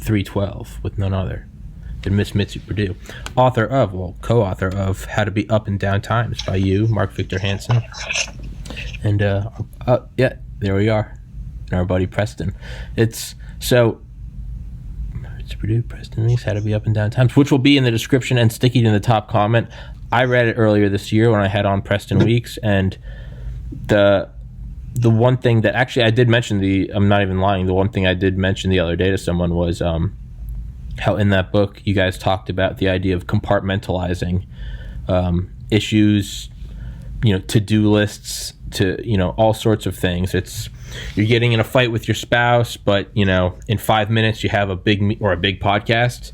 312 with none other than Miss Mitzi Perdue, co-author of How to Be Up and Down Times by you, Mark Victor Hansen. And there we are. And our buddy Preston. It's Perdue, Preston Lees, How to Be Up and Down Times, which will be in the description and sticky in the top comment. I read it earlier this year when I had on Preston Weeks, and the one thing that actually I did mention, I'm not even lying, the one thing I did mention the other day to someone was how in that book you guys talked about the idea of compartmentalizing issues, to-do lists, to all sorts of things. You're getting in a fight with your spouse, but in 5 minutes you have a big podcast.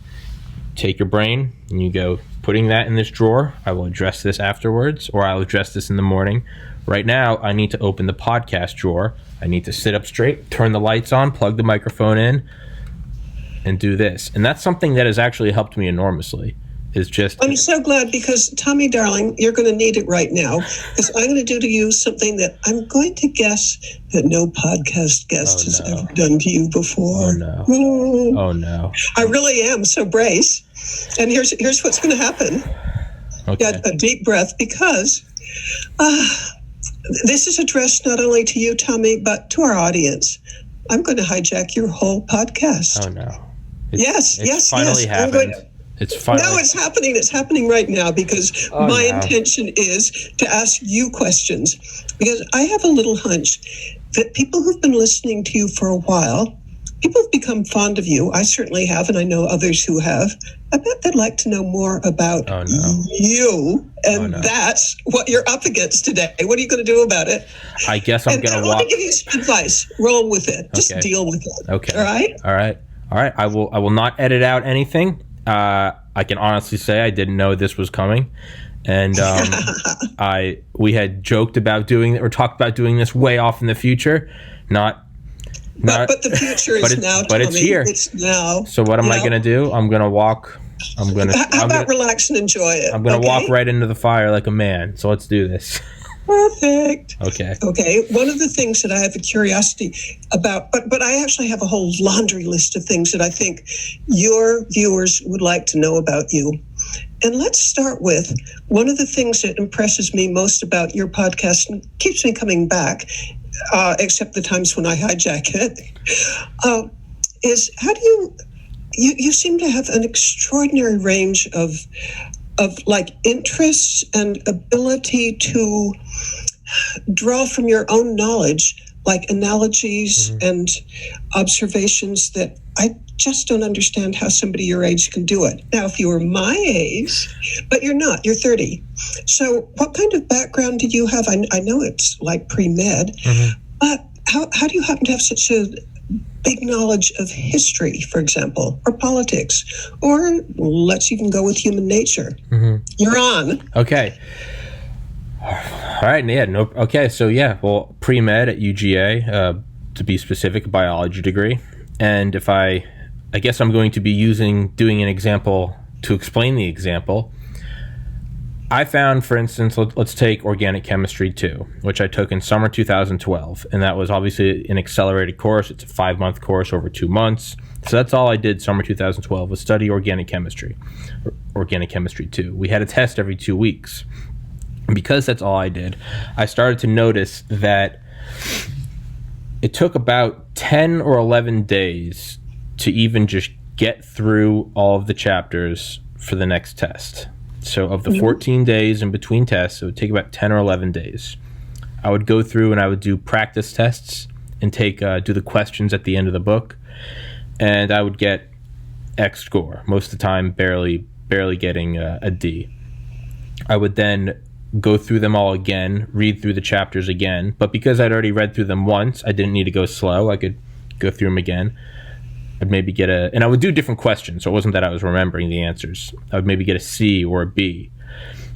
Take your brain and you go, putting that in this drawer, I will address this afterwards, or I'll address this in the morning. Right now I need to open the podcast drawer. I need to sit up straight, turn the lights on, plug the microphone in, and do this. And that's something that has actually helped me enormously. I'm so glad, because Tommy, darling, you're going to need it right now, because I'm going to do to you something that I'm going to guess that no podcast guest has ever done to you before. Oh no. I really am. So brace. And here's what's going to happen. Okay. Get a deep breath, because this is addressed not only to you, Tommy, but to our audience. I'm going to hijack your whole podcast. Oh no. Yes. Finally happened. No, it's happening. It's happening right now, because my intention is to ask you questions, because I have a little hunch that people who've been listening to you for a while, people have become fond of you. I certainly have, and I know others who have. I bet they'd like to know more about you, and that's what you're up against today. What are you going to do about it? I guess I'm going to walk. I want to give you some advice. Roll with it. Just deal with it. Okay. All right. I will not edit out anything. I can honestly say I didn't know this was coming, and we had joked about doing it or talked about doing this way off in the future. But the future is now, Tommy. But it's here. It's now. So what am I going to do? I'm going to walk. How about relax and enjoy it? I'm going to walk right into the fire like a man. So let's do this. Perfect. Okay. One of the things that I have a curiosity about, but I actually have a whole laundry list of things that I think your viewers would like to know about you. And let's start with one of the things that impresses me most about your podcast and keeps me coming back, except the times when I hijack it, is how do you seem to have an extraordinary range of interests and ability to draw from your own knowledge, like analogies and observations that I just don't understand how somebody your age can do it. Now, if you were my age, but you're not, you're 30. So what kind of background do you have? I know it's like pre-med, but how do you happen to have such a big knowledge of history, for example, or politics, or let's even go with human nature? You're on. Okay. All right. Yeah. No. Okay. So well, pre-med at UGA, to be specific, a biology degree. And if I guess I'm going to be doing an example to explain the example. I found, for instance, let's take Organic Chemistry 2, which I took in summer 2012. And that was obviously an accelerated course. It's a 5-month course over 2 months. So that's all I did summer 2012 was study Organic Chemistry, Organic Chemistry 2. We had a test every 2 weeks. And because that's all I did, I started to notice that it took about 10 or 11 days to even just get through all of the chapters for the next test. So of the 14 days in between tests, it would take about 10 or 11 days. I would go through and I would do practice tests and do the questions at the end of the book. And I would get X score, most of the time barely getting a D. I would then go through them all again, read through the chapters again. But because I'd already read through them once, I didn't need to go slow. I could go through them again. I'd maybe and I would do different questions. So it wasn't that I was remembering the answers. I would maybe get a C or a B.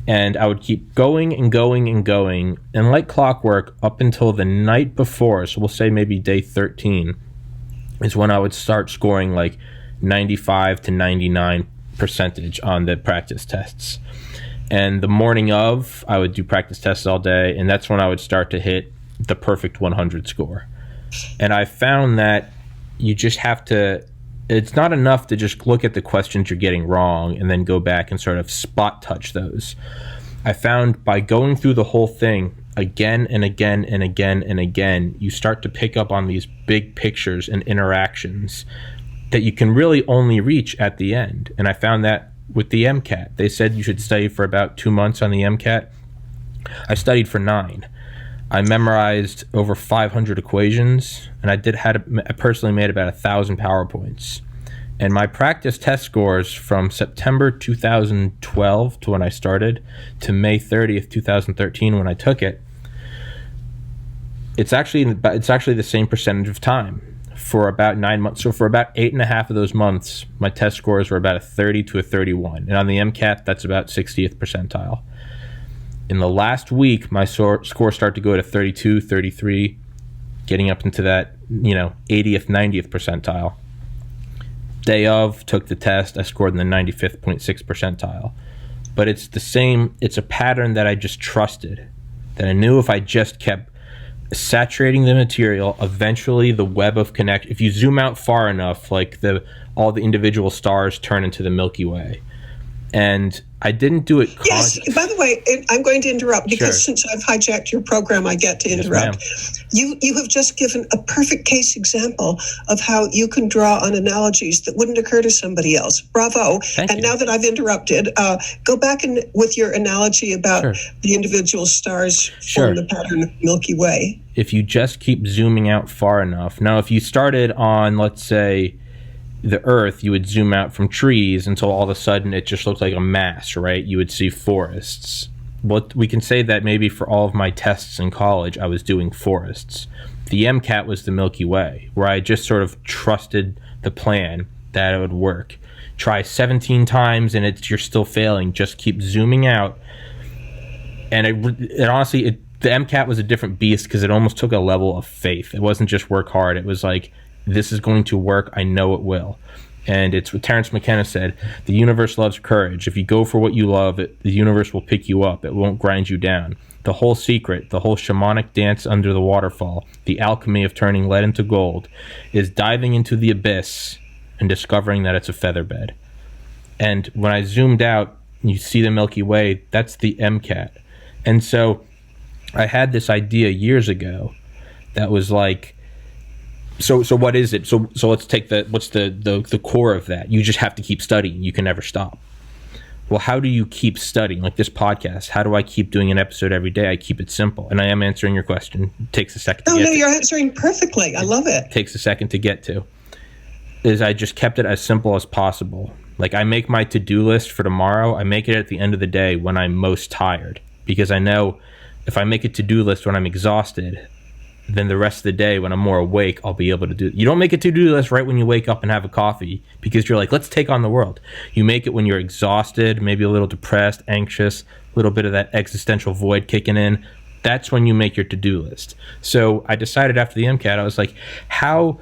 And I would keep going and going and going. And like clockwork, up until the night before, so we'll say maybe day 13, is when I would start scoring like 95 to 99% on the practice tests. And the morning of, I would do practice tests all day, and that's when I would start to hit the perfect 100 score. And I found that you just have to it's not enough to just look at the questions you're getting wrong and then go back and sort of spot touch those. I found by going through the whole thing again and again and again and again, you start to pick up on these big pictures and interactions that you can really only reach at the end. And I found that with the MCAT. They said you should study for about 2 months on the MCAT. I studied for 9. I memorized over 500 equations, and I personally made about 1,000 PowerPoints. And my practice test scores from September 2012 to when I started to May 30th, 2013 when I took it, it's actually the same percentage of time for about 9 months. So for about 8.5 of those months, my test scores were about a 30 to a 31. And on the MCAT, that's about 60th percentile. In the last week, my score started to go to 32, 33, getting up into that, 80th, 90th percentile. Day of, took the test, I scored in the 95.6 percentile. But it's a pattern that I just trusted, that I knew if I just kept saturating the material, eventually the web of connection, if you zoom out far enough, like all the individual stars turn into the Milky Way. And I didn't do it. Yes, by the way, I'm going to interrupt because since I've hijacked your program, I get to interrupt. Yes, you have just given a perfect case example of how you can draw on analogies that wouldn't occur to somebody else. Bravo. Thank you. Now that I've interrupted, go back with your analogy about the individual stars form the pattern of Milky Way. If you just keep zooming out far enough. Now, if you started on, let's say, the Earth, you would zoom out from trees until all of a sudden it just looked like a mass, right? You would see forests. Well, we can say that maybe for all of my tests in college, I was doing forests. The MCAT was the Milky Way, where I just sort of trusted the plan that it would work. Try 17 times and you're still failing. Just keep zooming out. And it honestly, the MCAT was a different beast because it almost took a level of faith. It wasn't just work hard. It was like, this is going to work. I know it will. And it's what Terence McKenna said, the universe loves courage. If you go for what you love, the universe will pick you up. It won't grind you down. The whole secret, the whole shamanic dance under the waterfall, the alchemy of turning lead into gold, is diving into the abyss and discovering that it's a featherbed. And when I zoomed out, you see the Milky Way, that's the MCAT. And so I had this idea years ago that was like, So what is it? So let's take what's the core of that? You just have to keep studying. You can never stop. Well, how do you keep studying? Like this podcast, how do I keep doing an episode every day? I keep it simple. And I am answering your question. It takes a second to get to. You're answering perfectly. I love it. It takes a second to get to. Is I just kept it as simple as possible. Like I make my to-do list for tomorrow. I make it at the end of the day when I'm most tired. Because I know if I make a to-do list when I'm exhausted, then the rest of the day when I'm more awake, I'll be able to do it. You don't make a to-do list right when you wake up and have a coffee because you're like, let's take on the world. You make it when you're exhausted, maybe a little depressed, anxious, a little bit of that existential void kicking in. That's when you make your to-do list. So I decided after the MCAT, I was like, how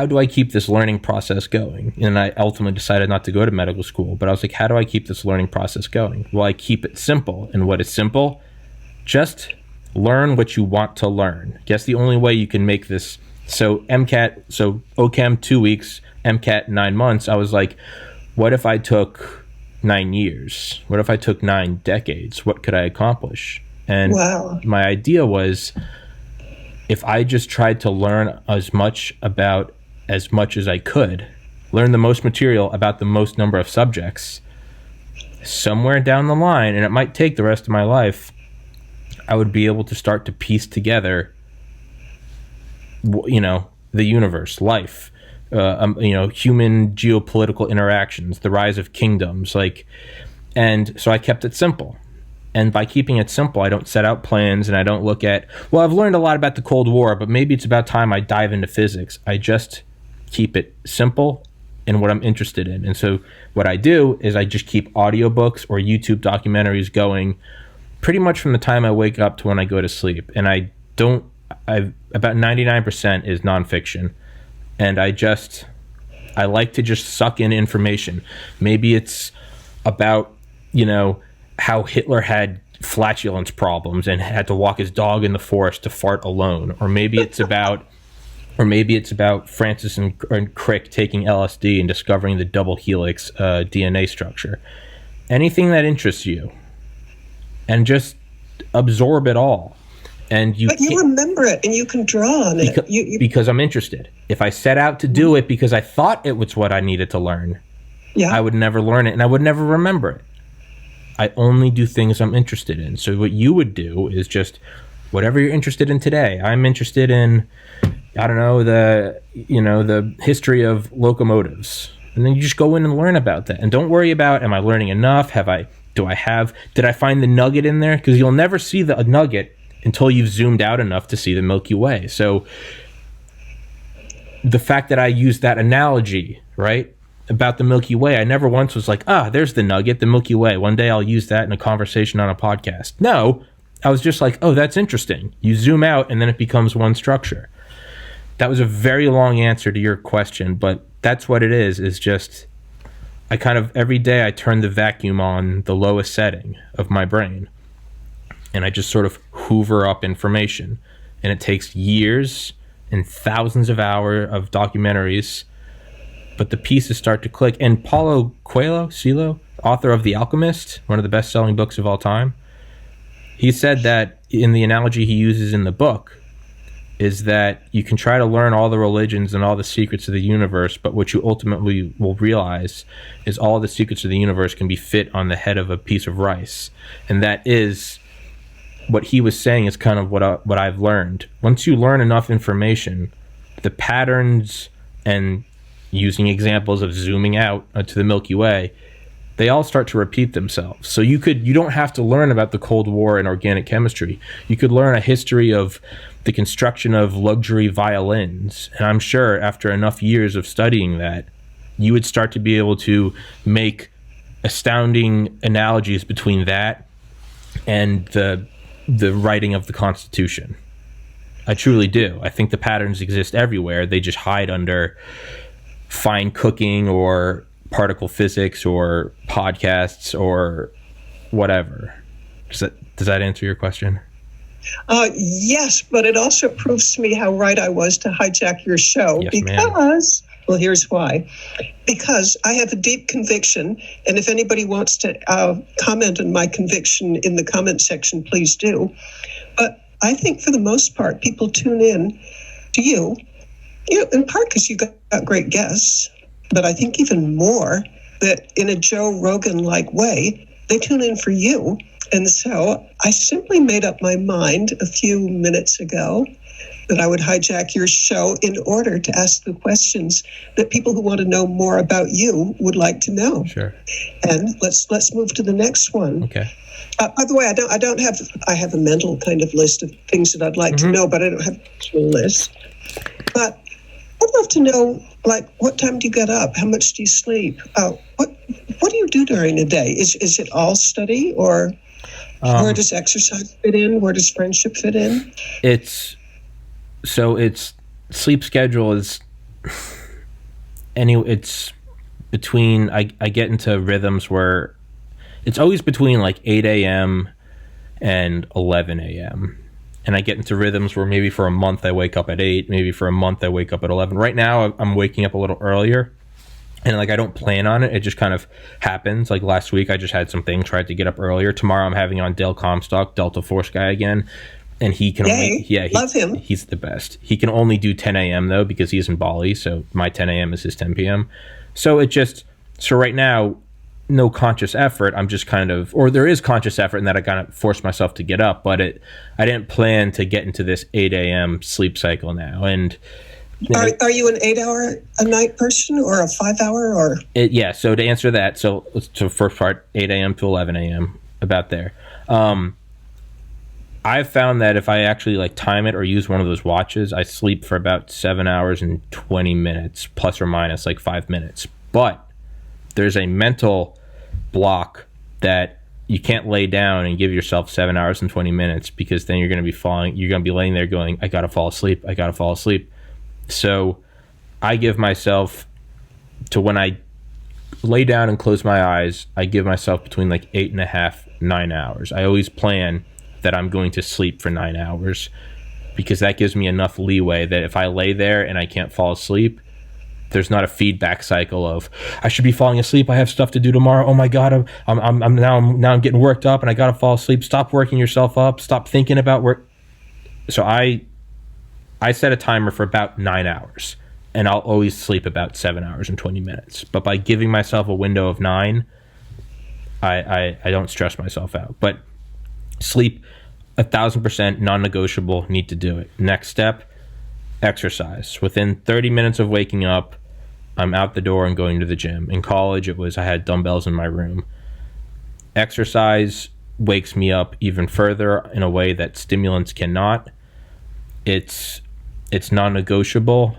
do I keep this learning process going? And I ultimately decided not to go to medical school, but I was like, how do I keep this learning process going? Well, I keep it simple. And what is simple? Just learn what you want to learn. Guess the only way you can make this. So MCAT, so OChem 2 weeks, MCAT 9 months. I was like, what if I took 9 years? What if I took 9 decades? What could I accomplish? And my idea was, if I just tried to learn as much as I could, learn the most material about the most number of subjects, somewhere down the line, and it might take the rest of my life, I would be able to start to piece together, the universe, life, human geopolitical interactions, the rise of kingdoms, and so I kept it simple. And by keeping it simple, I don't set out plans and I don't look at, well, I've learned a lot about the Cold War, but maybe it's about time I dive into physics. I just keep it simple and what I'm interested in. And so what I do is I just keep audiobooks or YouTube documentaries going pretty much from the time I wake up to when I go to sleep. And about 99% is nonfiction. And I like to just suck in information. Maybe it's about, how Hitler had flatulence problems and had to walk his dog in the forest to fart alone. Or maybe it's about, Or maybe it's about Francis and Crick taking LSD and discovering the double helix DNA structure. Anything that interests you, and just absorb it all. And but you remember it, and you can draw on it. Because I'm interested. If I set out to do it because I thought it was what I needed to learn, I would never learn it, and I would never remember it. I only do things I'm interested in. So what you would do is just whatever you're interested in today. I'm interested in, I don't know, the history of locomotives. And then you just go in and learn about that. And don't worry about, am I learning enough? Did I find the nugget in there? Because you'll never see the nugget until you've zoomed out enough to see the Milky Way. So the fact that I used that analogy, right, about the Milky Way, I never once was like, there's the nugget, the Milky Way. One day I'll use that in a conversation on a podcast. No, I was just like, oh, that's interesting. You zoom out and then it becomes one structure. That was a very long answer to your question, but that's what it is just, I kind of, every day I turn the vacuum on the lowest setting of my brain, and I just sort of hoover up information. And it takes years and thousands of hours of documentaries, but the pieces start to click. And Paulo Coelho, author of The Alchemist, one of the best-selling books of all time, he said that in the analogy he uses in the book is that you can try to learn all the religions and all the secrets of the universe, but what you ultimately will realize is all the secrets of the universe can be fit on the head of a piece of rice. And that is what he was saying, is kind of what I've learned. Once you learn enough information, the patterns, and using examples of zooming out to the Milky Way, they all start to repeat themselves. So you don't have to learn about the Cold War and organic chemistry. You could learn a history of the construction of luxury violins. And I'm sure after enough years of studying that, you would start to be able to make astounding analogies between that and the writing of the Constitution. I truly do. I think the patterns exist everywhere. They just hide under fine cooking or particle physics or podcasts or whatever. Does that answer your question? Yes, but it also proves to me how right I was to hijack your show. Yes, because, well, here's why. Because I have a deep conviction, and if anybody wants to comment on my conviction in the comment section, please do. But I think for the most part, people tune in to you, in part because you got great guests, but I think even more that in a Joe Rogan-like way, they tune in for you. And so I simply made up my mind a few minutes ago that I would hijack your show in order to ask the questions that people who want to know more about you would like to know. Sure. And let's move to the next one. Okay. By the way, I have a mental kind of list of things that I'd like to know, but I don't have an actual list. But I'd love to know, like, what time do you get up? How much do you sleep? What do you do during a day? Is it all study, or where does exercise fit in? Where does friendship fit in? It's sleep schedule is it's between, I get into rhythms where it's always between like 8 a.m. and 11 a.m. And I get into rhythms where maybe for a month I wake up at 8, maybe for a month I wake up at 11. Right now I'm waking up a little earlier, and like I don't plan on it. It just kind of happens. Like last week I just had something, tried to get up earlier. Tomorrow I'm having on Dale Comstock, Delta Force guy again. And he can love him. He's the best. He can only do 10 a.m. though, because he's in Bali. So my 10 a.m. is his 10 p.m. So right now, no conscious effort. I'm just kind of, or there is conscious effort in that I kind of force myself to get up, but I didn't plan to get into this 8 a.m. sleep cycle now. And are you an 8-hour a night person or a 5-hour or? Yeah. So to answer that, so first part, 8 a.m. to 11 a.m. about there. I've found that if I actually like time it or use one of those watches, I sleep for about 7 hours and 20 minutes, plus or minus like 5 minutes. But there's a mental block that you can't lay down and give yourself 7 hours and 20 minutes, because then you're going to be laying there going, I got to fall asleep. So I give myself to, when I lay down and close my eyes, I give myself between like 8.5, 9 hours. I always plan that I'm going to sleep for 9 hours, because that gives me enough leeway that if I lay there and I can't fall asleep, there's not a feedback cycle of I should be falling asleep. I have stuff to do tomorrow. Oh my God, I'm getting worked up and I gotta fall asleep. Stop working yourself up. Stop thinking about work. So I set a timer for about 9 hours, and I'll always sleep about 7 hours and 20 minutes. But by giving myself a window of 9, I don't stress myself out. But sleep, 1,000% non-negotiable. Need to do it. Next step, exercise. Within 30 minutes of waking up, I'm out the door and going to the gym. In college, I had dumbbells in my room. Exercise wakes me up even further in a way that stimulants cannot. It's non-negotiable,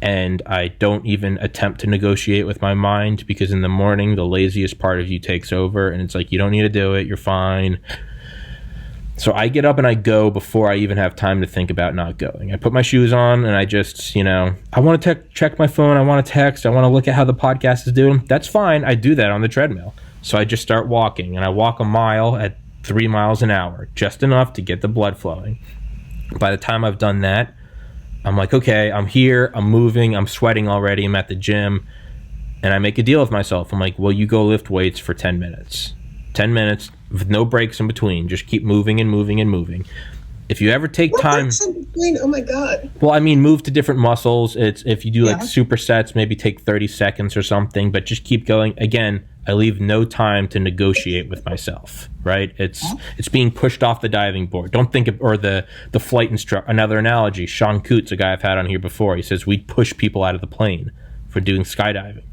and I don't even attempt to negotiate with my mind, because in the morning, the laziest part of you takes over, and it's like, you don't need to do it. You're fine. So I get up and I go before I even have time to think about not going. I put my shoes on and I just, I want to check my phone. I want to text. I want to look at how the podcast is doing. That's fine. I do that on the treadmill. So I just start walking, and I walk a mile at 3 miles an hour, just enough to get the blood flowing. By the time I've done that, I'm like, okay, I'm here. I'm moving. I'm sweating already. I'm at the gym. And I make a deal with myself. I'm like, well, you go lift weights for 10 minutes. 10 minutes with no breaks in between. Just keep moving and moving and moving. If you ever take time, breaks in between? Oh my God. Well, I mean, move to different muscles. It's if you do like supersets, maybe take 30 seconds or something, but just keep going. Again, I leave no time to negotiate with myself, right? It's being pushed off the diving board. Don't think of, or the flight instructor. Another analogy, Sean Coots, a guy I've had on here before, he says we push people out of the plane for doing skydiving,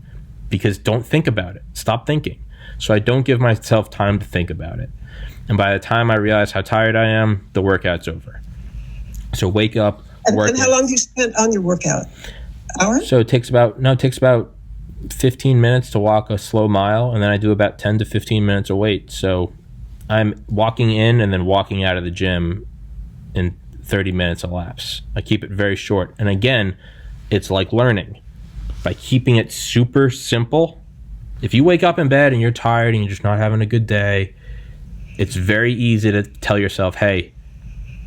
because don't think about it. Stop thinking. So I don't give myself time to think about it. And by the time I realize how tired I am, the workout's over. So wake up, work. And how long do you spend on your workout? Hour? So it takes about 15 minutes to walk a slow mile, and then I do about 10 to 15 minutes of weight. So I'm walking in and then walking out of the gym in 30 minutes elapse. I keep it very short. And again, it's like learning. By keeping it super simple, if you wake up in bed and you're tired and you're just not having a good day, it's very easy to tell yourself, hey,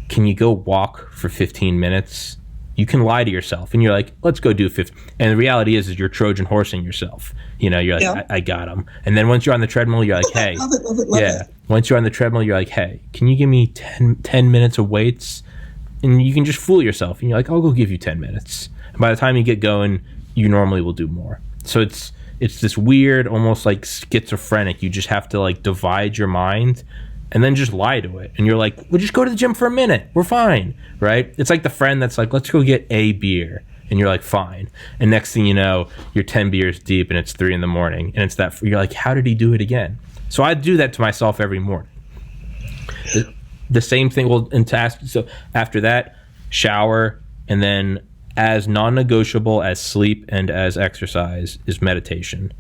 can you go walk for 15 minutes? You can lie to yourself and you're like, let's go do 15. And the reality is you're Trojan horsing yourself. You're like, I got him. And then once you're on the treadmill, you're like, hey. Love it. Once you're on the treadmill, you're like, hey, can you give me 10 minutes of weights? And you can just fool yourself. And you're like, I'll go give you 10 minutes. And by the time you get going, you normally will do more. So it's this weird, almost like schizophrenic. You just have to like divide your mind and then just lie to it. And you're like, well, just go to the gym for a minute. We're fine, right? It's like the friend that's like, let's go get a beer. And you're like, fine. And next thing you know, you're 10 beers deep and it's 3 a.m. And it's that, you're like, how did he do it again? So I do that to myself every morning. The same thing so after that, shower, and then as non-negotiable as sleep and as exercise is meditation.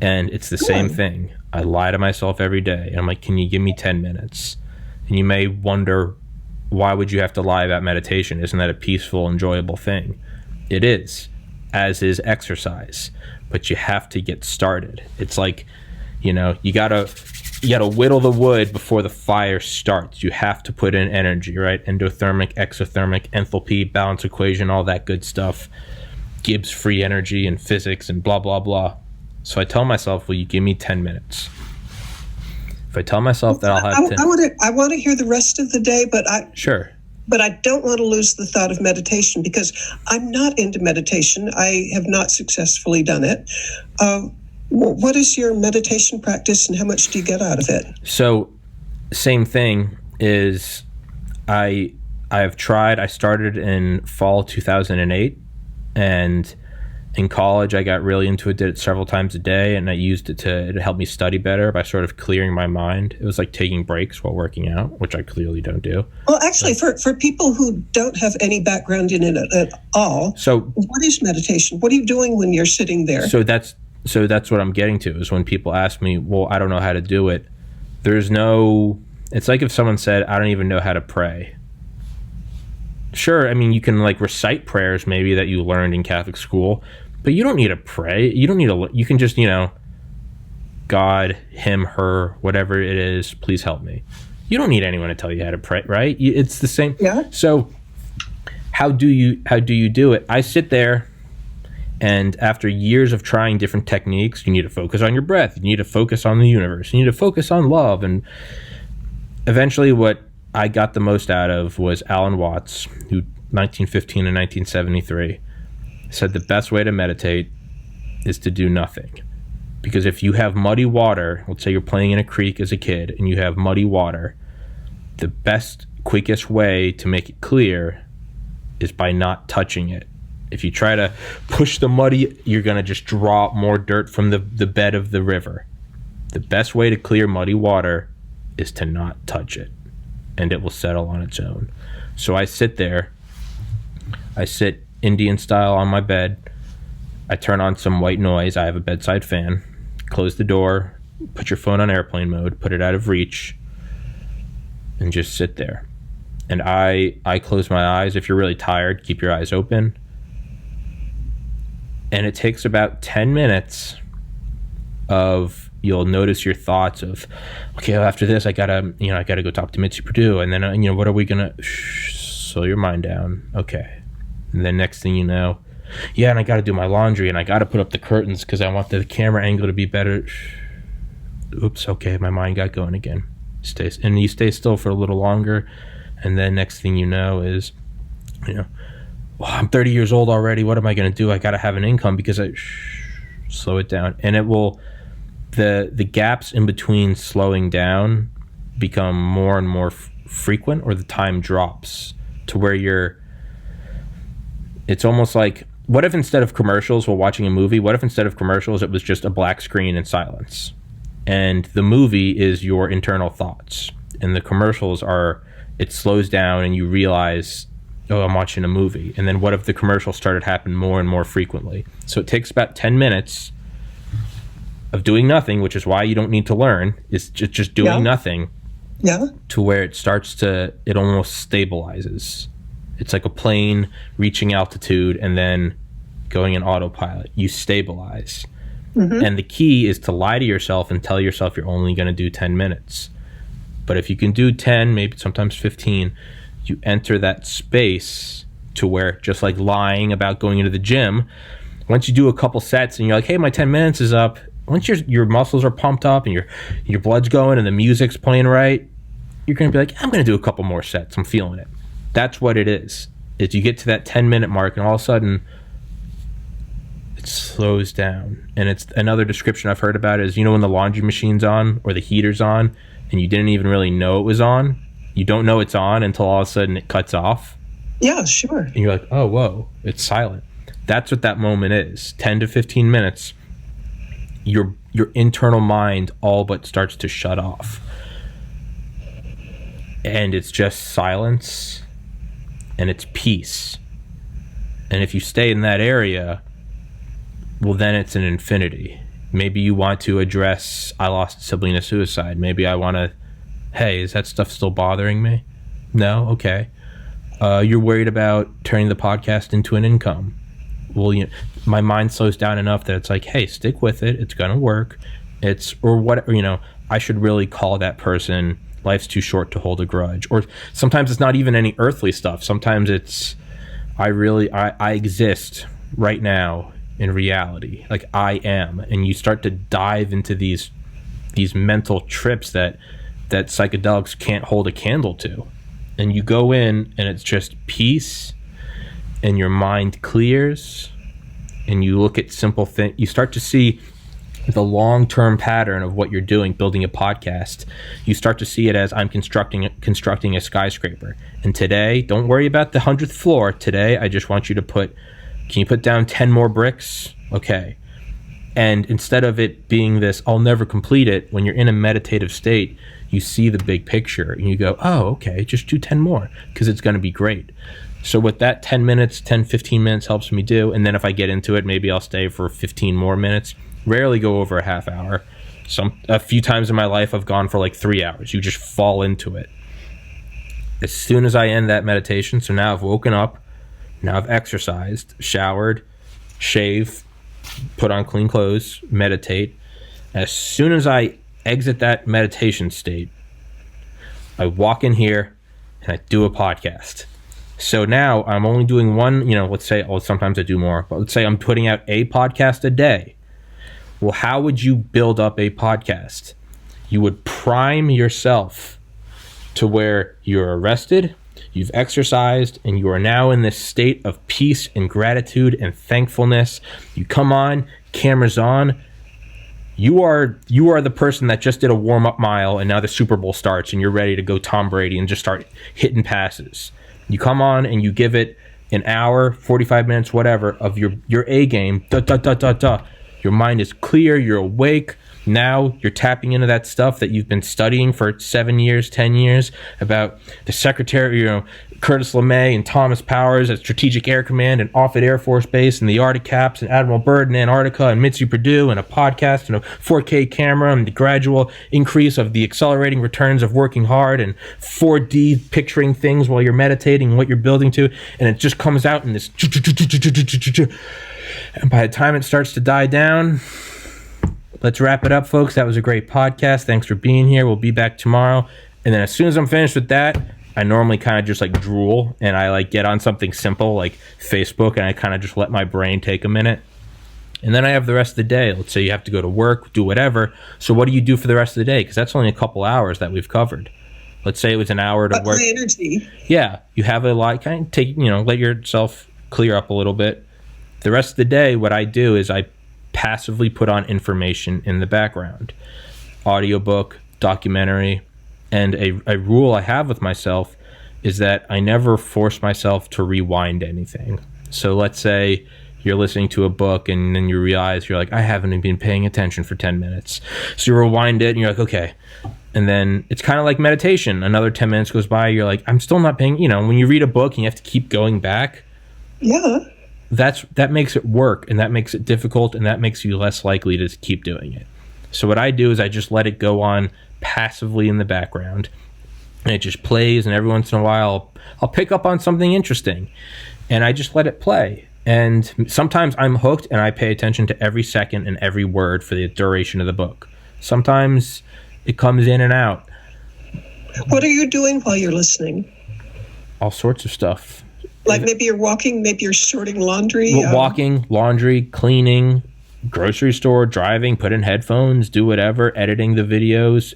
And it's the same thing. I lie to myself every day. And I'm like, can you give me 10 minutes? And you may wonder, why would you have to lie about meditation? Isn't that a peaceful, enjoyable thing? It is, as is exercise. But you have to get started. It's like, you gotta whittle the wood before the fire starts. You have to put in energy, right? Endothermic, exothermic, enthalpy, balance equation, all that good stuff. Gibbs free energy and physics and blah, blah, blah. So I tell myself, will you give me 10 minutes? If I tell myself that I'll have 10... I want to hear the rest of the day, but Sure. But I don't want to lose the thought of meditation, because I'm not into meditation. I have not successfully done it. What is your meditation practice and how much do you get out of it? So, same thing is I have tried. I started in fall 2008, and in college I got really into it, did it several times a day, and I used it to help me study better by sort of clearing my mind. It was like taking breaks while working out, which I clearly don't do. Well, actually, for people who don't have any background in it at all, so what is meditation? What are you doing when you're sitting there? So that's what I'm getting to, is when people ask me, well, I don't know how to do it. It's like if someone said, I don't even know how to pray. Sure, I mean, you can like recite prayers maybe that you learned in Catholic school, but you don't need to pray. You don't need you can just, God, him, her, whatever it is, please help me. You don't need anyone to tell you how to pray, right? It's the same. Yeah. So how do you do it? I sit there, and after years of trying different techniques, you need to focus on your breath, you need to focus on the universe, you need to focus on love, and eventually what I got the most out of was Alan Watts, who 1915 and 1973 said the best way to meditate is to do nothing. Because if you have muddy water, let's say you're playing in a creek as a kid and you have muddy water, the best, quickest way to make it clear is by not touching it. If you try to push the muddy, you're going to just draw more dirt from the bed of the river. The best way to clear muddy water is to not touch it, and it will settle on its own. So I sit there, I sit Indian style on my bed, I turn on some white noise, I have a bedside fan, close the door, put your phone on airplane mode, put it out of reach, and just sit there. And I close my eyes. If you're really tired, keep your eyes open. And it takes about 10 minutes of, you'll notice your thoughts of, okay, well, after this, I gotta go talk to Mitzi Perdue. And then, what are we gonna, slow your mind down. Okay. And then next thing you know, yeah, and I gotta do my laundry, and I gotta put up the curtains because I want the camera angle to be better. Oops, okay, my mind got going again. You stay still for a little longer, and then next thing you know is, well, I'm 30 years old already. What am I going to do? I got to have an income because slow it down. And it will, the gaps in between slowing down become more and more frequent, or the time drops to where it's almost like, what if instead of commercials while watching a movie, what if instead of commercials it was just a black screen and silence? And the movie is your internal thoughts. And the commercials it slows down and you realize, oh, I'm watching a movie. And then what if the commercials started happening more and more frequently? So it takes about 10 minutes of doing nothing, which is why you don't need to learn, is just doing nothing. Yeah. To where it almost stabilizes. It's like a plane reaching altitude and then going in autopilot. You stabilize. Mm-hmm. And the key is to lie to yourself and tell yourself you're only going to do 10 minutes. But if you can do 10, maybe sometimes 15, you enter that space to where, just like lying about going into the gym, once you do a couple sets and you're like, hey, my 10 minutes is up, once your muscles are pumped up and your blood's going and the music's playing right, you're going to be like, I'm going to do a couple more sets. I'm feeling it. That's what it is. You get to that 10-minute mark and all of a sudden it slows down. And it's another description I've heard about is, when the laundry machine's on or the heater's on and you didn't even really know it was on, you don't know it's on until all of a sudden it cuts off. Yeah, sure. And you're like, oh, whoa, it's silent. That's what that moment is. 10 to 15 minutes, your internal mind all but starts to shut off. And it's just silence and it's peace. And if you stay in that area, well, then it's an infinity. Maybe you want to address, I lost a sibling to suicide. Maybe I want to, hey, is that stuff still bothering me? No? Okay. You're worried about turning the podcast into an income. Well, my mind slows down enough that it's like, hey, stick with it. It's going to work. I should really call that person. Life's too short to hold a grudge. Or sometimes it's not even any earthly stuff. Sometimes it's, I exist right now in reality. Like I am. And you start to dive into these mental trips that psychedelics can't hold a candle to. And you go in and it's just peace and your mind clears and you look at simple things. You start to see the long-term pattern of what you're doing, building a podcast. You start to see it as, I'm constructing a skyscraper. And today, don't worry about the 100th floor. Today, I just want you to can you put down 10 more bricks? Okay. And instead of it being this, I'll never complete it, when you're in a meditative state, you see the big picture and you go, oh, okay, just do 10 more because it's going to be great. So what that 10 minutes, 10, 15 minutes helps me do, and then if I get into it, maybe I'll stay for 15 more minutes, rarely go over a half hour. A few times in my life, I've gone for like 3 hours. You just fall into it. As soon as I end that meditation, so now I've woken up, now I've exercised, showered, shaved, put on clean clothes, meditate. As soon as I exit that meditation state, I walk in here and I do a podcast. So now I'm only doing one, let's say, sometimes I do more, but let's say I'm putting out a podcast a day. Well, how would you build up a podcast? You would prime yourself to where you're arrested, you've exercised, and you are now in this state of peace and gratitude and thankfulness. You come on, camera's on. You are the person that just did a warm-up mile, and now the Super Bowl starts, and you're ready to go Tom Brady and just start hitting passes. You come on and you give it an hour, 45 minutes, whatever, of your A game. Your mind is clear. You're awake. Now you're tapping into that stuff that you've been studying for 7 years, 10 years about the Secretary, Curtis LeMay and Thomas Powers at Strategic Air Command and Offutt Air Force Base and the Arctic Caps and Admiral Byrd in Antarctica and Mitzi Perdue and a podcast and a 4K camera and the gradual increase of the accelerating returns of working hard and 4D picturing things while you're meditating and what you're building to, and it just comes out in this. And by the time it starts to die down, let's wrap it up, folks. That was a great podcast. Thanks for being here. We'll be back tomorrow. And then as soon as I'm finished with that, I normally kind of just drool and I get on something simple like Facebook, and I kind of just let my brain take a minute. And then I have the rest of the day. Let's say you have to go to work, do whatever. So what do you do for the rest of the day? Because that's only a couple hours that we've covered. Let's say it was an hour to work. My energy. Yeah, you have a lot. Kind of take, let yourself clear up a little bit. The rest of the day, what I do is I passively put on information in the background. Audiobook, documentary. And a rule I have with myself is that I never force myself to rewind anything. So let's say you're listening to a book and then you realize you're I haven't even been paying attention for 10 minutes. So you rewind it and you're okay. And then it's kind of like meditation. Another 10 minutes goes by, you're I'm still not paying, when you read a book and you have to keep going back. Yeah. That makes it work, and that makes it difficult, and that makes you less likely to keep doing it. So what I do is I just let it go on passively in the background, and it just plays, and every once in a while I'll pick up on something interesting, and I just let it play. And sometimes I'm hooked and I pay attention to every second and every word for the duration of the book. Sometimes it comes in and out. What are you doing while you're listening? All sorts of stuff. Maybe you're walking, maybe you're sorting laundry. Walking, laundry, cleaning, grocery store, driving, put in headphones, do whatever, editing the videos,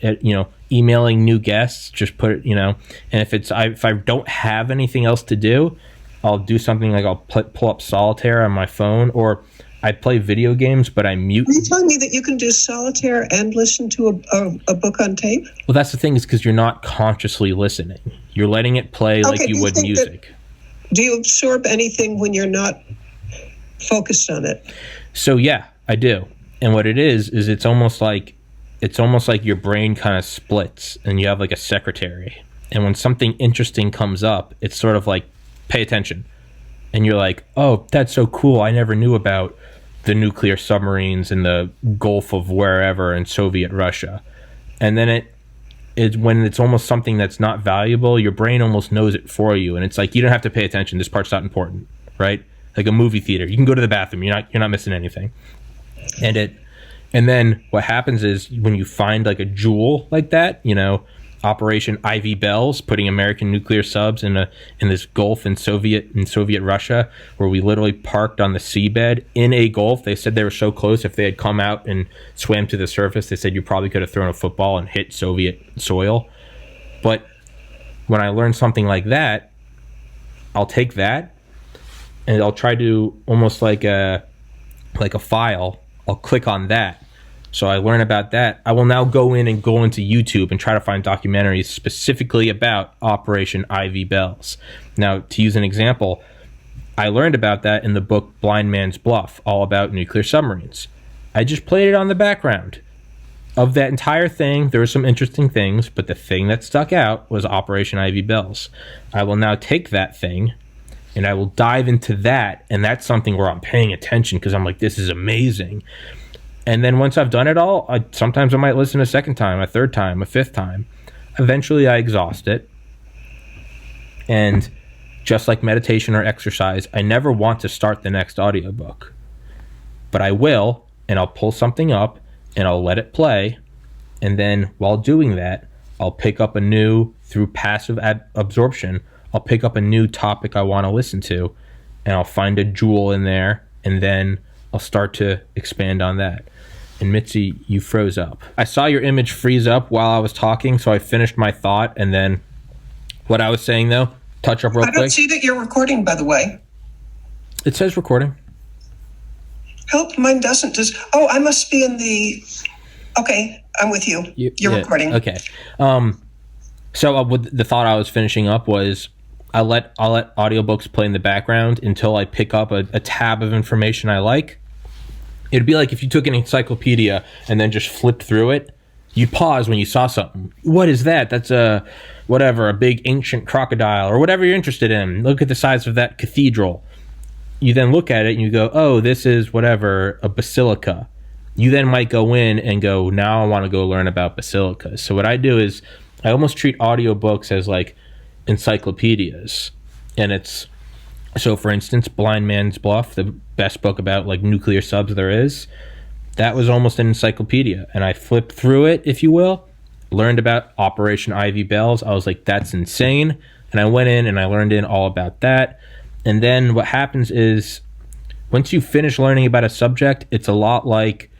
emailing new guests, just put it, and if I don't have anything else to do, I'll do something I'll pull up solitaire on my phone, or I play video games, but I mute. Are you telling me that you can do solitaire and listen to a book on tape? Well, that's the thing, is because you're not consciously listening. You're letting it play like you would music. Do you absorb anything when you're not focused on it? So yeah, I do. And what it is it's almost like your brain kind of splits and you have a secretary. And when something interesting comes up, it's sort of pay attention. And you're oh, that's so cool. I never knew about the nuclear submarines in the Gulf of wherever in Soviet Russia. And then when it's almost something that's not valuable, your brain almost knows it for you, and it's you don't have to pay attention. This part's not important, right? Like a movie theater, you can go to the bathroom. You're not missing anything. And then what happens is when you find a jewel like that, Operation Ivy Bells, putting American nuclear subs in this Gulf in Soviet Russia, where we literally parked on the seabed in a Gulf. They said they were so close, if they had come out and swam to the surface, they said you probably could have thrown a football and hit Soviet soil. But when I learn something like that, I'll take that and I'll try to almost like a file. I'll click on that. So I learn about that. I will now go into YouTube and try to find documentaries specifically about Operation Ivy Bells. Now, to use an example, I learned about that in the book Blind Man's Bluff, all about nuclear submarines. I just played it on the background. Of that entire thing, there were some interesting things, but the thing that stuck out was Operation Ivy Bells. I will now take that thing and I will dive into that, and that's something where I'm paying attention because I'm this is amazing. And then once I've done it all, sometimes I might listen a second time, a third time, a fifth time. Eventually I exhaust it. And just like meditation or exercise, I never want to start the next audiobook. But I will, and I'll pull something up, and I'll let it play. And then while doing that, I'll pick up through passive absorption, I'll pick up a new topic I want to listen to, and I'll find a jewel in there, and then I'll start to expand on that. And Mitzi, you froze up. I saw your image freeze up while I was talking, so I finished my thought, and then what I was saying, though, touch up real quick. I don't see that you're recording, by the way. It says recording. Help, mine doesn't. I must be in the... Okay, I'm with you. You're recording. Okay. So the thought I was finishing up was I'll let audiobooks play in the background until I pick up a tab of information I like. It'd be like if you took an encyclopedia and then just flipped through it. You'd pause when you saw something. What is that? That's a big ancient crocodile or whatever you're interested in. Look at the size of that cathedral. You then look at it and you go, oh, this is whatever, a basilica. You then might go in and go, now I want to go learn about basilicas. So what I do is I almost treat audiobooks as like encyclopedias. And it's, so for instance, Blind Man's Bluff, the best book about like nuclear subs there is, that was almost an encyclopedia. And I flipped through it, if you will, learned about Operation Ivy Bells. I was like, that's insane. And I went in and I learned all about that. And then what happens is once you finish learning about a subject, it's a lot like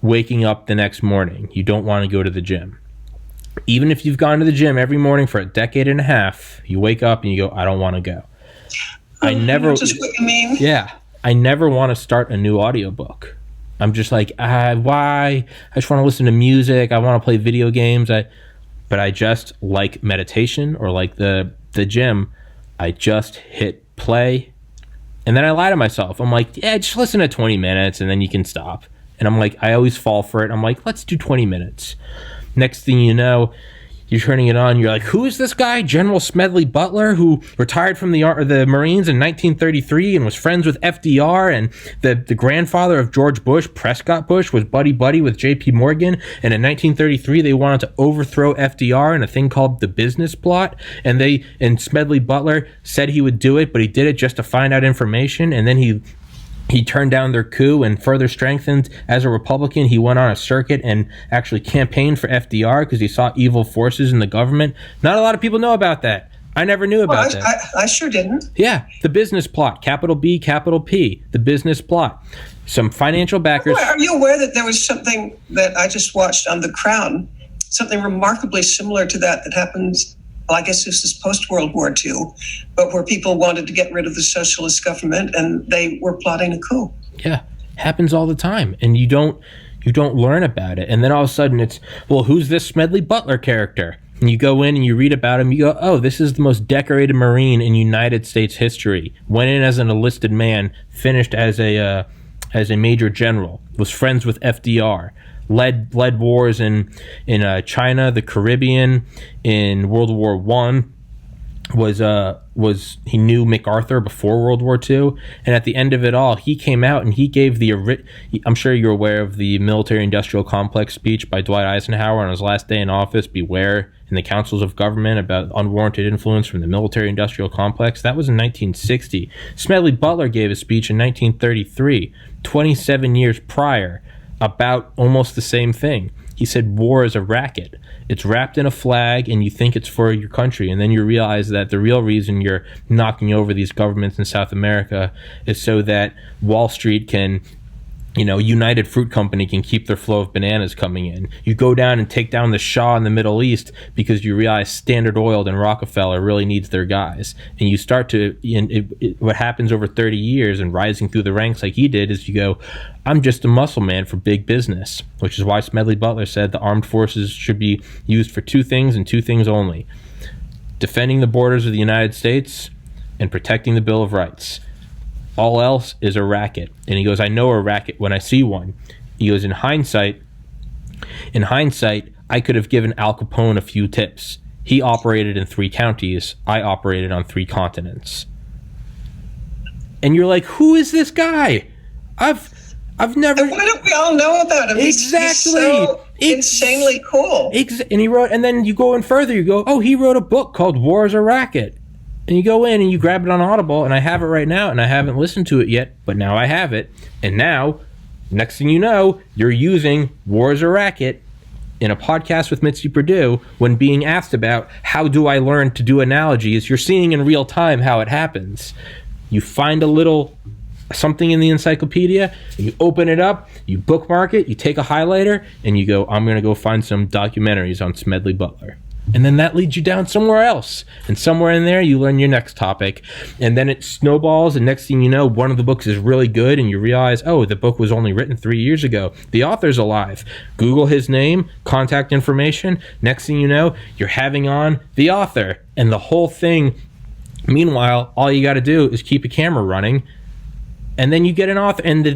waking up the next morning. You don't want to go to the gym. Even if you've gone to the gym every morning for a decade and a half, you wake up and you go, I don't want to go. I never... Just what you mean? Yeah. I never want to start a new audiobook. I'm just like, why? I just want to listen to music. I want to play video games. But I just like meditation or like the gym. I just hit play and then I lie to myself. I'm like, yeah, just listen to 20 minutes and then you can stop. And I'm like, I always fall for it. I'm like, let's do 20 minutes. Next thing you know, you're turning it on. You're like, who is this guy? General Smedley Butler, who retired from the Marines in 1933 and was friends with FDR. And the grandfather of George Bush, Prescott Bush, was buddy with J.P. Morgan. And in 1933, they wanted to overthrow FDR in a thing called the business plot. And Smedley Butler said he would do it, but he did it just to find out information. And then he turned down their coup and further strengthened as a Republican. He went on a circuit and actually campaigned for FDR because he saw evil forces in the government. Not a lot of people know about that. I never knew about that. I sure didn't. Yeah, the business plot, capital B, capital P, the business plot. Some financial backers. Are you aware that there was something that I just watched on The Crown, something remarkably similar to that happens? Well, I guess this is post-World War II, but where people wanted to get rid of the socialist government and they were plotting a coup. Yeah, happens all the time, and you don't learn about it. And then all of a sudden it's, well, who's this Smedley Butler character? And you go in and you read about him, you go, oh, this is the most decorated Marine in United States history. Went in as an enlisted man, finished as a major general, was friends with FDR. Led wars in China, the Caribbean, in World War I. He knew MacArthur before World War II, and at the end of it all, he came out and he gave I'm sure you're aware of the military-industrial complex speech by Dwight Eisenhower on his last day in office. Beware in the councils of government about unwarranted influence from the military-industrial complex. That was in 1960. Smedley Butler gave a speech in 1933, 27 years prior, about almost the same thing. He said war is a racket. It's wrapped in a flag and you think it's for your country, and then you realize that the real reason you're knocking over these governments in South America is so that Wall Street can, United Fruit Company can keep their flow of bananas coming in. You go down and take down the Shah in the Middle East because you realize Standard Oil and Rockefeller really needs their guys. And you start to, what happens over 30 years and rising through the ranks like he did is you go, I'm just a muscle man for big business, which is why Smedley Butler said the armed forces should be used for two things and two things only: defending the borders of the United States and protecting the Bill of Rights. All else is a racket. And he goes, I know a racket when I see one. He goes, in hindsight, I could have given Al Capone a few tips. He operated in 3 counties. I operated on 3 continents. And you're like, who is this guy? I've never... And why don't we all know about him? Exactly. He's so insanely cool. And he wrote, and then you go in further, you go, oh, he wrote a book called War is a Racket. And you go in and you grab it on Audible, and I have it right now, and I haven't listened to it yet, but now I have it. And now, next thing you know, you're using War is a Racket in a podcast with Mitzi Perdue, when being asked about how do I learn to do analogies, you're seeing in real time how it happens. You find a little something in the encyclopedia, and you open it up, you bookmark it, you take a highlighter, and you go, I'm going to go find some documentaries on Smedley Butler. And then that leads you down somewhere else. And somewhere in there, you learn your next topic. And then it snowballs, and next thing you know, one of the books is really good, and you realize, oh, the book was only written 3 years ago. The author's alive. Google his name, contact information. Next thing you know, you're having on the author. And the whole thing, meanwhile, all you got to do is keep a camera running, and then you get an author. And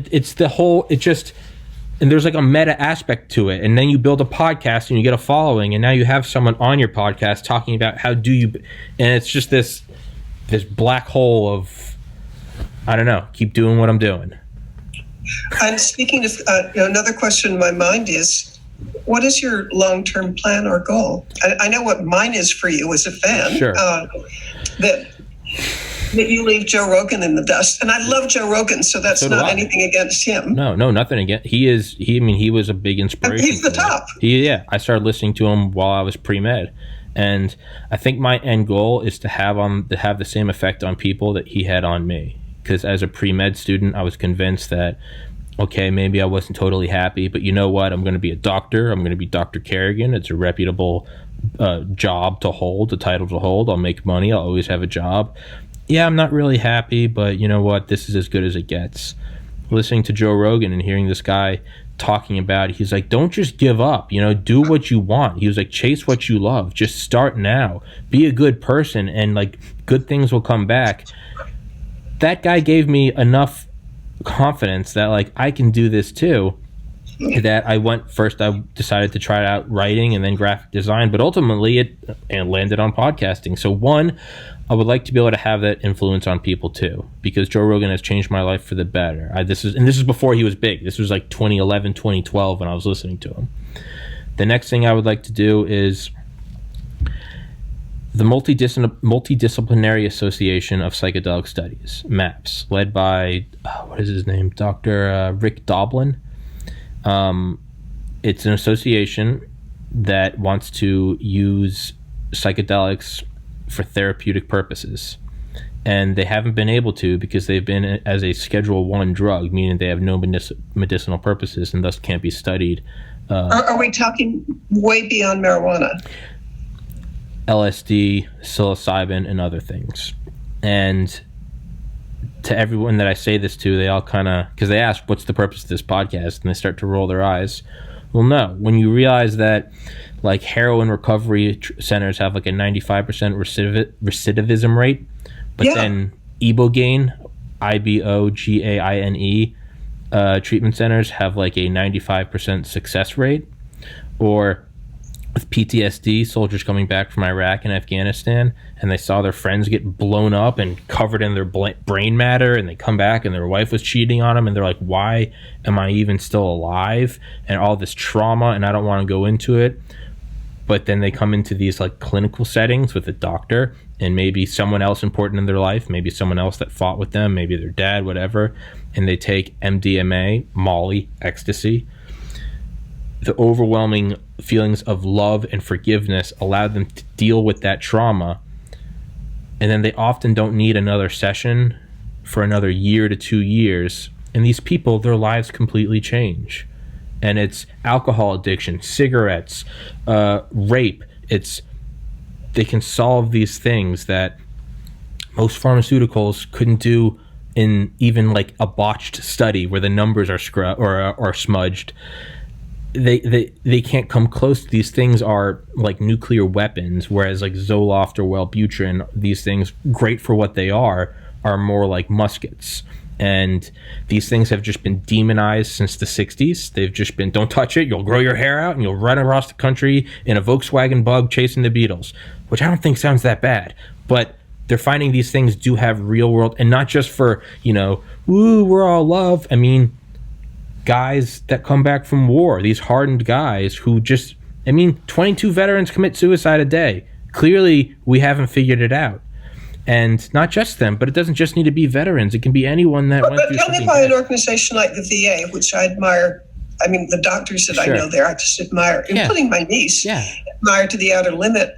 and there's like a meta aspect to it. And then you build a podcast and you get a following, and now you have someone on your podcast talking about how do you, and it's just this black hole of, I don't know, keep doing what I'm doing. And speaking of, another question in my mind is, what is your long-term plan or goal? I know what mine is for you as a fan. Sure. That you leave Joe Rogan in the dust. And I love Joe Rogan, so that's not anything against him. No, nothing against. He was a big inspiration. He's the top. I started listening to him while I was pre-med. And I think my end goal is to have the same effect on people that he had on me. Because as a pre-med student, I was convinced that, okay, maybe I wasn't totally happy, but you know what? I'm going to be a doctor. I'm going to be Dr. Carrigan. It's a reputable job to hold, a title to hold. I'll make money. I'll always have a job. Yeah, I'm not really happy, but you know what? This is as good as it gets. Listening to Joe Rogan and hearing this guy talking about it, he's like, don't just give up, do what you want. He was like, chase what you love. Just start now. Be a good person, and like good things will come back. That guy gave me enough confidence that like I can do this too, that I decided to try out writing and then graphic design, but ultimately it landed on podcasting. So one, I would like to be able to have that influence on people too, because Joe Rogan has changed my life for the better. This is before he was big. This was like 2011, 2012 when I was listening to him. The next thing I would like to do is the Multi-Disciplinary Association of Psychedelic Studies, MAPS, led by, what is his name? Dr. Rick Doblin. It's an association that wants to use psychedelics for therapeutic purposes, and they haven't been able to because they've been as a Schedule I drug, meaning they have no medicinal purposes and thus can't be studied. Are we talking way beyond marijuana? LSD, psilocybin, and other things. And to everyone that I say this to, they all kind of, because they ask, what's the purpose of this podcast? And they start to roll their eyes. Well, no. When you realize that like heroin recovery centers have like a 95% recidivism rate, but then Ibogaine, Ibogaine treatment centers have like a 95% success rate, or with PTSD, soldiers coming back from Iraq and Afghanistan, and they saw their friends get blown up and covered in their brain matter, and they come back and their wife was cheating on them, and they're like, why am I even still alive? And all this trauma, and I don't want to go into it. But then they come into these like clinical settings with a doctor and maybe someone else important in their life, maybe someone else that fought with them, maybe their dad, whatever, and they take MDMA, Molly, ecstasy. The overwhelming feelings of love and forgiveness allow them to deal with that trauma, and then they often don't need another session for another year to 2 years, and these people, their lives completely change. And it's alcohol addiction, cigarettes, rape. They can solve these things that most pharmaceuticals couldn't do in even like a botched study where the numbers are smudged. They can't come close to these things. Are like nuclear weapons, whereas like Zoloft or Wellbutrin, these things, great for what they are more like muskets. And these things have just been demonized since the 60s. They've just been, don't touch it, you'll grow your hair out and you'll run across the country in a Volkswagen Bug chasing the Beatles, which I don't think sounds that bad. But they're finding these things do have real world, and not just for, woo, we're all love. I mean, guys that come back from war, these hardened guys who 22 veterans commit suicide a day. Clearly, we haven't figured it out. And not just them, but it doesn't just need to be veterans. It can be anyone that went through something. But tell me about an organization like the VA, which I admire I mean, the doctors that I know there, I just admire, including my niece, admire to the outer limit.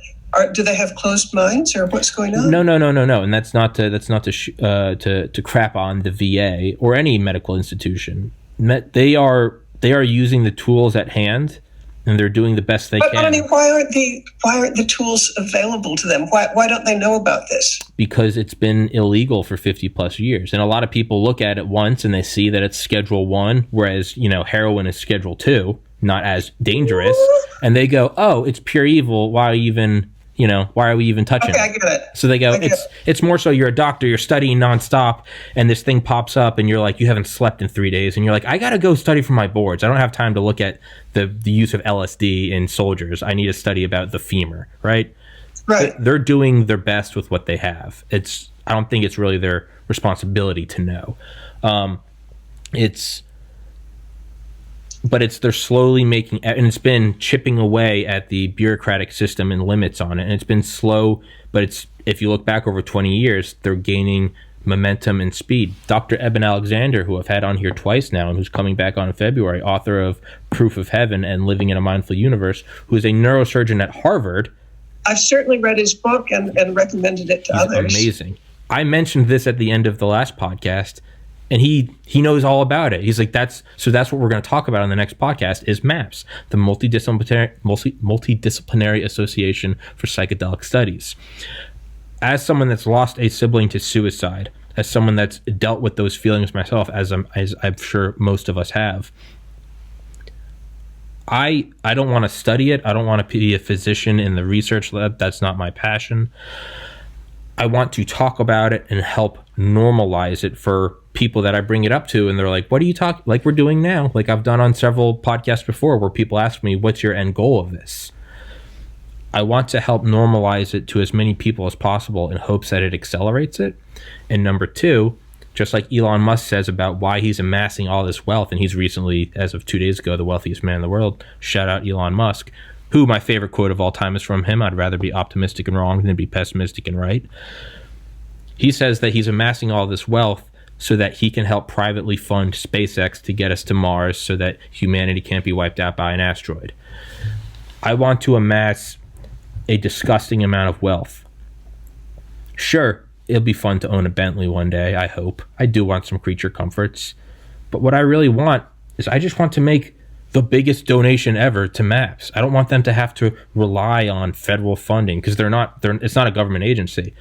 Do they have closed minds, or what's going on? No. And that's not to crap on the VA or any medical institution. They are using the tools at hand, and they're doing the best they can. But I mean, why aren't the tools available to them? Why don't they know about this? Because it's been illegal for 50 plus years, and a lot of people look at it once and they see that it's Schedule 1, whereas heroin is Schedule 2, not as dangerous, and they go, "Oh, it's pure evil. Why are we even touching it? I get it. So they go, it's more so you're a doctor, you're studying nonstop, and this thing pops up, and you're like, you haven't slept in 3 days, and you're like, I got to go study for my boards. I don't have time to look at the use of LSD in soldiers. I need to study about the femur, right? Right. They're doing their best with what they have. I don't think it's really their responsibility to know. But they're slowly making, and it's been chipping away at the bureaucratic system and limits on it. And it's been slow, but if you look back over 20 years, they're gaining momentum and speed. Dr. Eben Alexander, who I've had on here twice now, and who's coming back on in February, author of Proof of Heaven and Living in a Mindful Universe, who is a neurosurgeon at Harvard. I've certainly read his book and recommended it to others. Amazing. I mentioned this at the end of the last podcast, and he knows all about it. He's like, that's what we're going to talk about on the next podcast is MAPS, the Multi-Disciplinary Association for Psychedelic Studies. As someone that's lost a sibling to suicide, as someone that's dealt with those feelings myself, as I'm sure most of us have, I don't want to study it. I don't want to be a physician in the research lab. That's not my passion. I want to talk about it and help normalize it for people that I bring it up to, and they're like, what do you talk, like we're doing now, like I've done on several podcasts before, where people ask me, what's your end goal of this? I want to help normalize it to as many people as possible in hopes that it accelerates it. And number two, just like Elon Musk says about why he's amassing all this wealth, and he's recently, as of 2 days ago, the wealthiest man in the world, shout out Elon Musk, who my favorite quote of all time is from him, I'd rather be optimistic and wrong than be pessimistic and right. He says that he's amassing all this wealth so that he can help privately fund SpaceX to get us to Mars so that humanity can't be wiped out by an asteroid. I want to amass a disgusting amount of wealth. Sure, it'll be fun to own a Bentley one day, I hope. I do want some creature comforts. But what I really want is I just want to make the biggest donation ever to MAPS. I don't want them to have to rely on federal funding, because it's not a government agency.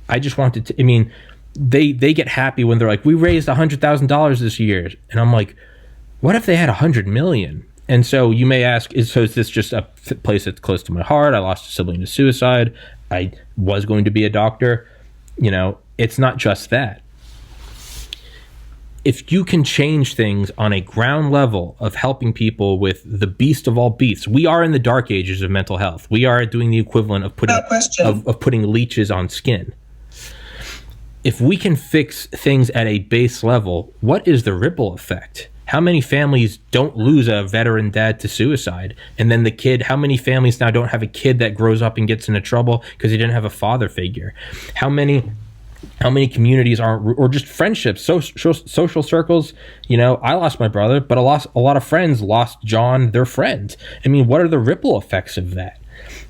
I just wanted to, they get happy when they're like, we raised $100,000 this year. And I'm like, what if they had 100 million? And so you may ask, is this just a place that's close to my heart? I lost a sibling to suicide. I was going to be a doctor. It's not just that. If you can change things on a ground level of helping people with the beast of all beasts, we are in the dark ages of mental health. We are doing the equivalent of putting leeches on skin. If we can fix things at a base level, what is the ripple effect? How many families don't lose a veteran dad to suicide? And then how many families now don't have a kid that grows up and gets into trouble because he didn't have a father figure? How many communities or just friendships, social circles? I lost my brother, but a lot of friends lost John, their friend. What are the ripple effects of that?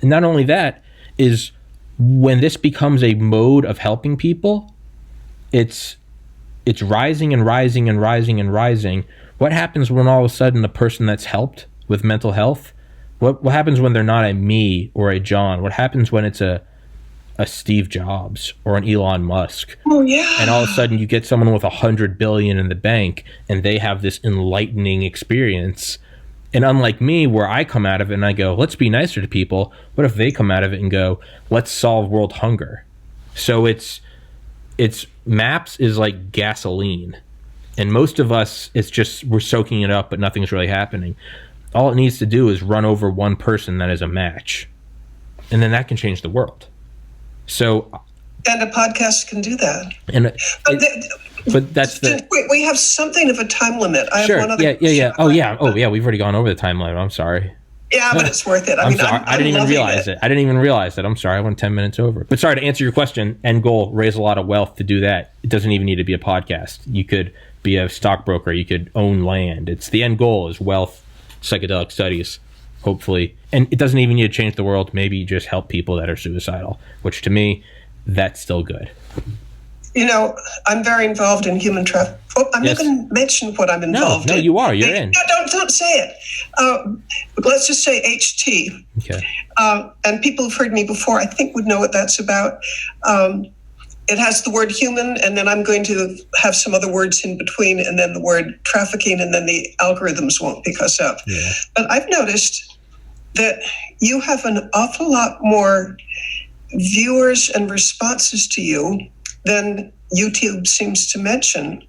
And not only that, is when this becomes a mode of helping people, it's rising and rising and rising and rising. What happens when all of a sudden the person that's helped with mental health, what happens when they're not a me or a John? What happens when it's a Steve Jobs or an Elon Musk? Oh yeah. And all of a sudden you get someone with $100 billion in the bank, and they have this enlightening experience. And unlike me, where I come out of it and I go, let's be nicer to people, what if they come out of it and go, let's solve world hunger? So it's MAPS is like gasoline. And most of us, it's just we're soaking it up, but nothing's really happening. All it needs to do is run over one person that is a match. And then that can change the world. And a podcast can do that. But that's we have something of a time limit. I sure. have one other Yeah. Oh yeah. We've already gone over the time limit. I'm sorry. Yeah, but it's worth it. I'm sorry. I didn't even realize it. I didn't even realize that. I'm sorry. I went 10 minutes over. But sorry, to answer your question, end goal, raise a lot of wealth. To do that, it doesn't even need to be a podcast. You could be a stockbroker. You could own land. It's the end goal is wealth, psychedelic studies, hopefully. And it doesn't even need to change the world. Maybe you just help people that are suicidal, which to me, that's still good. You know, I'm very involved in human trafficking. Oh, I'm not going to mention what I'm involved in. No, you are. You're in. No, don't say it. Let's just say HT. Okay. And people who've heard me before, I think, would know what that's about. It has the word human, and then I'm going to have some other words in between, and then the word trafficking, and then the algorithms won't pick us up. Yeah. But I've noticed that you have an awful lot more viewers and responses to you than YouTube seems to mention.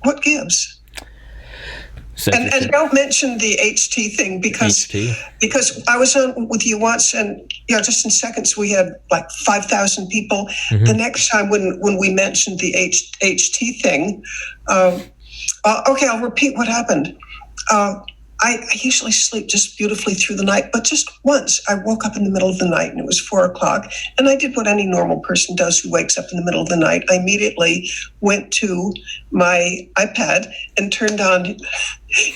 What gives? And don't mention the HT thing because I was on with you once, and just in seconds we had like 5,000 people. Mm-hmm. The next time when we mentioned the HT thing, okay, I'll repeat what happened. I usually sleep just beautifully through the night, but just once I woke up in the middle of the night and it was 4:00, and I did what any normal person does who wakes up in the middle of the night. I immediately went to my iPad and turned on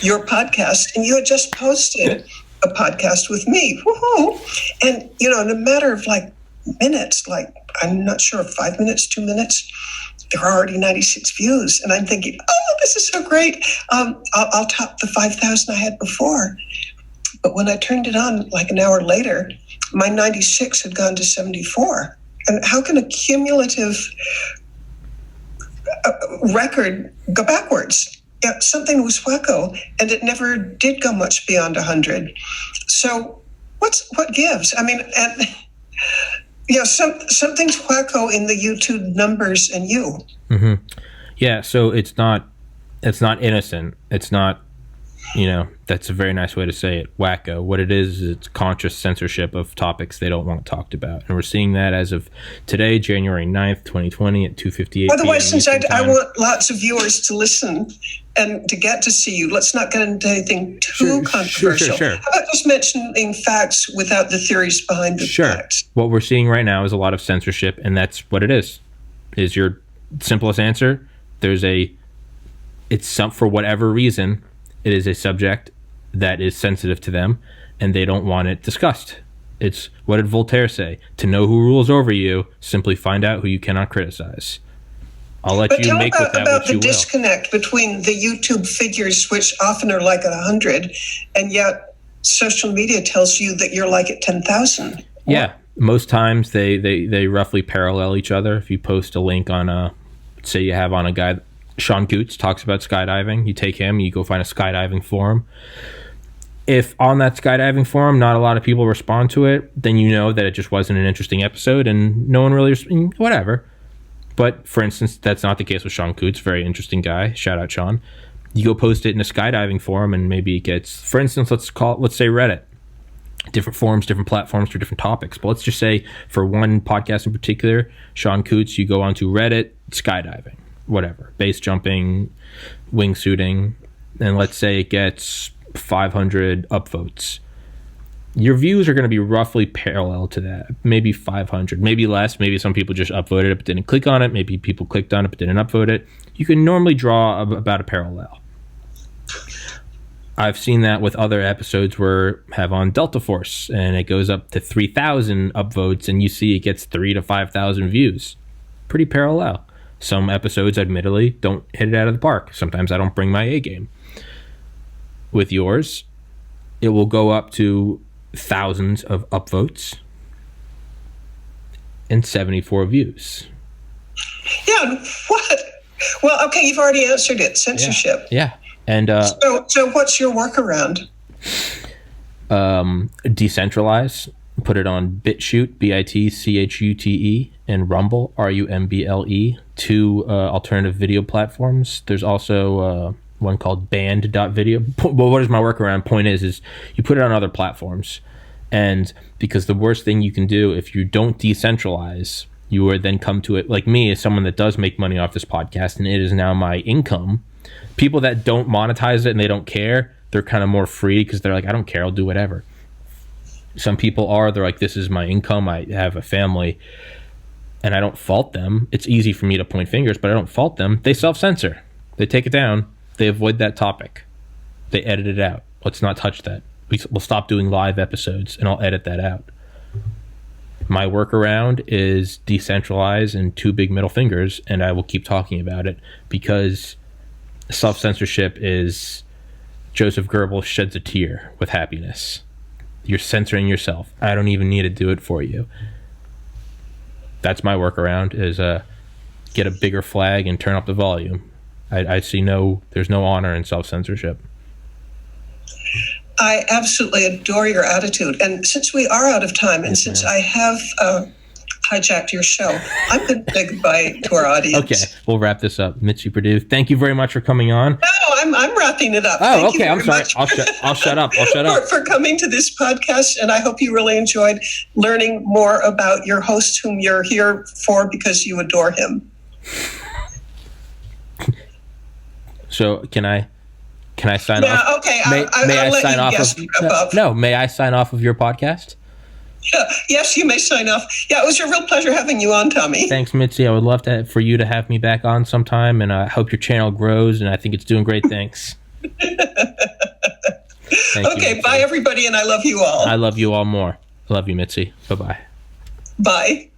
your podcast, and you had just posted a podcast with me. Woohoo! And, in a matter of like minutes, like I'm not sure, 5 minutes, 2 minutes, there are already 96 views. And I'm thinking, oh, this is so great. I'll top the 5,000 I had before. But when I turned it on like an hour later, my 96 had gone to 74. And how can a cumulative record go backwards? Yeah, something was wacko, and it never did go much beyond 100. So what gives? I mean, and something's wacko in the YouTube numbers and you. Mm-hmm. Yeah, so it's not innocent. It's not, that's a very nice way to say it, wacko. What it is it's conscious censorship of topics they don't want talked about. And we're seeing that as of today, January 9th, 2020 at 2:58. Otherwise, since I want lots of viewers to listen and to get to see you, let's not get into anything too controversial. Sure. How about just mentioning facts without the theories behind the facts? What we're seeing right now is a lot of censorship, and that's what it is your simplest answer. For whatever reason, it is a subject that is sensitive to them, and they don't want it discussed. It's, what did Voltaire say? To know who rules over you, simply find out who you cannot criticize. I'll let you make with that what you will. About the disconnect between the YouTube figures, which often are like at 100, and yet social media tells you that you're like at 10,000. Yeah, most times they roughly parallel each other. If you post a link on say you have on a guy, Sean Coots talks about skydiving. You take him, you go find a skydiving forum. If on that skydiving forum not a lot of people respond to it, then you know that it just wasn't an interesting episode and no one really, whatever. But for instance, that's not the case with Sean Coots, very interesting guy. Shout out Sean. You go post it in a skydiving forum and maybe it gets, for instance, let's say Reddit. Different forums, different platforms for different topics. But let's just say for one podcast in particular, Sean Coots, you go onto Reddit, skydiving, whatever, base jumping, wingsuiting, and let's say it gets 500 upvotes. Your views are going to be roughly parallel to that, maybe 500, maybe less. Maybe some people just upvoted it but didn't click on it. Maybe people clicked on it but didn't upvote it. You can normally draw about a parallel. I've seen that with other episodes where have on Delta Force and it goes up to 3,000 upvotes and you see it gets 3,000 to 5,000 views. Pretty parallel. Some episodes, admittedly, don't hit it out of the park. Sometimes I don't bring my A game. With yours, it will go up to thousands of upvotes and 74 views. Yeah, what? Well, okay, you've already answered it. Censorship. Yeah. And so what's your workaround? Decentralize. Put it on BitChute, BITCHUTE, and Rumble, RUMBLE, two alternative video platforms. There's also one called Band.video. Well, what is my workaround? Point is you put it on other platforms. And because the worst thing you can do if you don't decentralize, you would then come to it, like me, as someone that does make money off this podcast, and it is now my income. People that don't monetize it and they don't care, they're kind of more free because they're like, I don't care, I'll do whatever. Some people they're like, this is my income, I have a family, and I don't fault them. It's easy for me to point fingers, but I don't fault them. They self-censor. They take it down. They avoid that topic. They edit it out. Let's not touch that. We'll stop doing live episodes, and I'll edit that out. My workaround is decentralize and 2 big middle fingers, and I will keep talking about it, because self-censorship is Joseph Goebbels sheds a tear with happiness. You're censoring yourself. I don't even need to do it for you. That's my workaround, is get a bigger flag and turn up the volume. I see there's no honor in self-censorship. I absolutely adore your attitude. And since we are out of time, and since I have hijacked your show, I'm going to say goodbye to our audience. Okay, we'll wrap this up. Mitzi Perdue, thank you very much for coming on. No, I'm wrapping it up. Oh, okay, I'm sorry. I'll shut up. For coming to this podcast, and I hope you really enjoyed learning more about your host, whom you're here for because you adore him. So can I sign off? Yeah, okay. May I sign off? No, may I sign off of your podcast? Yes, you may sign off. Yeah, it was a real pleasure having you on, Tommy. Thanks, Mitzi. I would love for you to have me back on sometime, and I hope your channel grows, and I think it's doing great things. Okay, bye, everybody, and I love you all. I love you all more. I love you, Mitzi. Bye-bye. Bye.